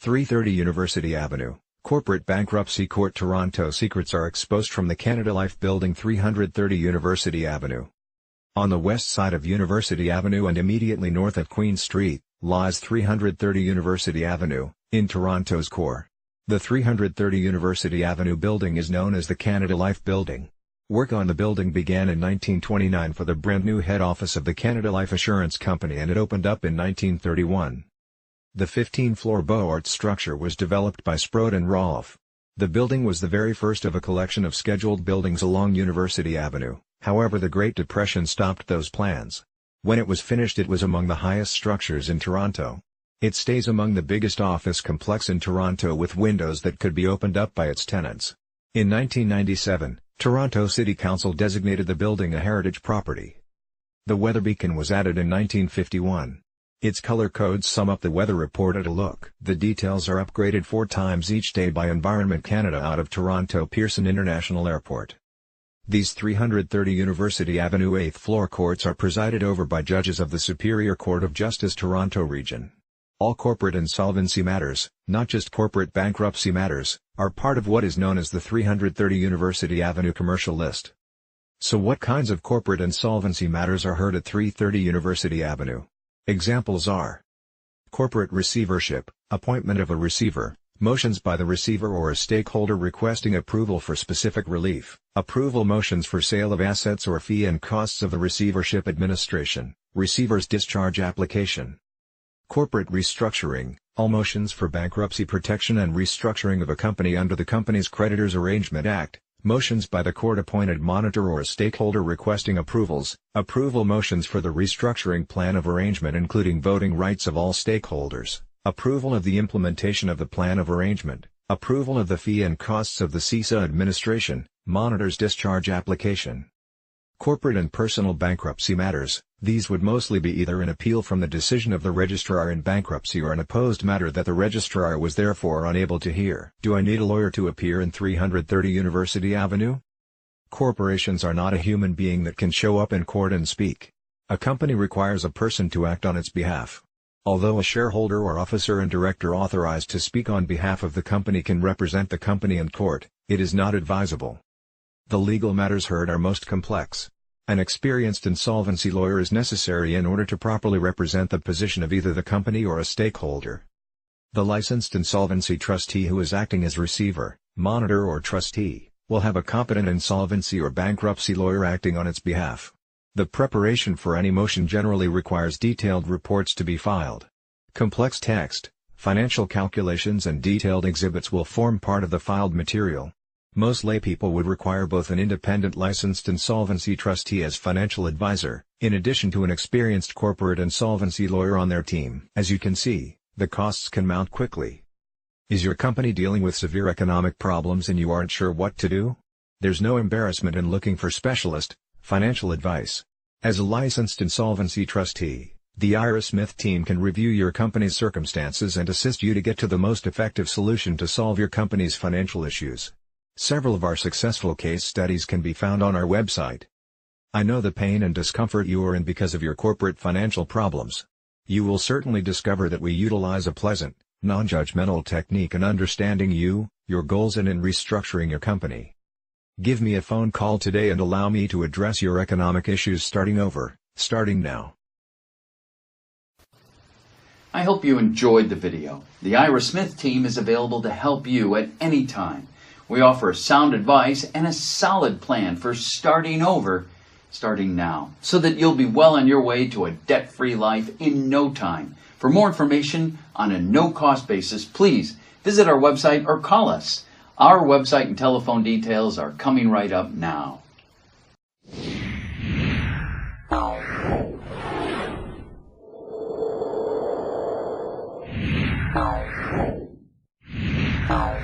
330 University Avenue, Corporate Bankruptcy Court. Toronto secrets are exposed from the Canada Life Building. 330 University Avenue. On the west side of University Avenue and immediately north of Queen Street, lies 330 University Avenue, in Toronto's core. The 330 University Avenue building is known as the Canada Life Building. Work on the building began in 1929 for the brand new head office of the Canada Life Assurance Company, and it opened up in 1931. The 15-floor Beaux Arts structure was developed by Sprott and Rolfe. The building was the very first of a collection of scheduled buildings along University Avenue, however the Great Depression stopped those plans. When it was finished, it was among the highest structures in Toronto. It stays among the biggest office complex in Toronto, with windows that could be opened up by its tenants. In 1997, Toronto City Council designated the building a heritage property. The weather beacon was added in 1951. Its color codes sum up the weather report at a look. The details are upgraded 4 times each day by Environment Canada out of Toronto Pearson International Airport. These 330 University Avenue 8th floor courts are presided over by judges of the Superior Court of Justice Toronto Region. All corporate insolvency matters, not just corporate bankruptcy matters, are part of what is known as the 330 University Avenue commercial list. So what kinds of corporate insolvency matters are heard at 330 University Avenue? Examples are corporate receivership, appointment of a receiver, motions by the receiver or a stakeholder requesting approval for specific relief, approval motions for sale of assets or fee and costs of the receivership administration, receiver's discharge application. Corporate restructuring, all motions for bankruptcy protection and restructuring of a company under the Companies Creditors Arrangement Act, motions by the court-appointed monitor or a stakeholder requesting approvals, approval motions for the restructuring plan of arrangement including voting rights of all stakeholders, approval of the implementation of the plan of arrangement, approval of the fee and costs of the CISA administration, monitor's discharge application. Corporate and personal bankruptcy matters, these would mostly be either an appeal from the decision of the registrar in bankruptcy or an opposed matter that the registrar was therefore unable to hear. Do I need a lawyer to appear in 330 University Avenue? Corporations are not a human being that can show up in court and speak. A company requires a person to act on its behalf. Although a shareholder or officer and director authorized to speak on behalf of the company can represent the company in court, it is not advisable. The legal matters heard are most complex. An experienced insolvency lawyer is necessary in order to properly represent the position of either the company or a stakeholder. The licensed insolvency trustee who is acting as receiver, monitor or trustee, will have a competent insolvency or bankruptcy lawyer acting on its behalf. The preparation for any motion generally requires detailed reports to be filed. Complex text, financial calculations and detailed exhibits will form part of the filed material. Most laypeople would require both an independent licensed insolvency trustee as financial advisor, in addition to an experienced corporate insolvency lawyer on their team. As you can see, the costs can mount quickly. Is your company dealing with severe economic problems and you aren't sure what to do? There's no embarrassment in looking for specialist, financial advice. As a licensed insolvency trustee, the Ira Smith team can review your company's circumstances and assist you to get to the most effective solution to solve your company's financial issues. Several of our successful case studies can be found on our website. I know the pain and discomfort you are in because of your corporate financial problems. You will certainly discover that we utilize a pleasant, non-judgmental technique in understanding you, your goals and in restructuring your company. Give me a phone call today and allow me to address your economic issues starting now. I hope you enjoyed the video. The Ira Smith team is available to help you at any time. We offer sound advice and a solid plan for starting now, so that you'll be well on your way to a debt-free life in no time. For more information on a no-cost basis, please visit our website or call us. Our website and telephone details are coming right up now. Ow.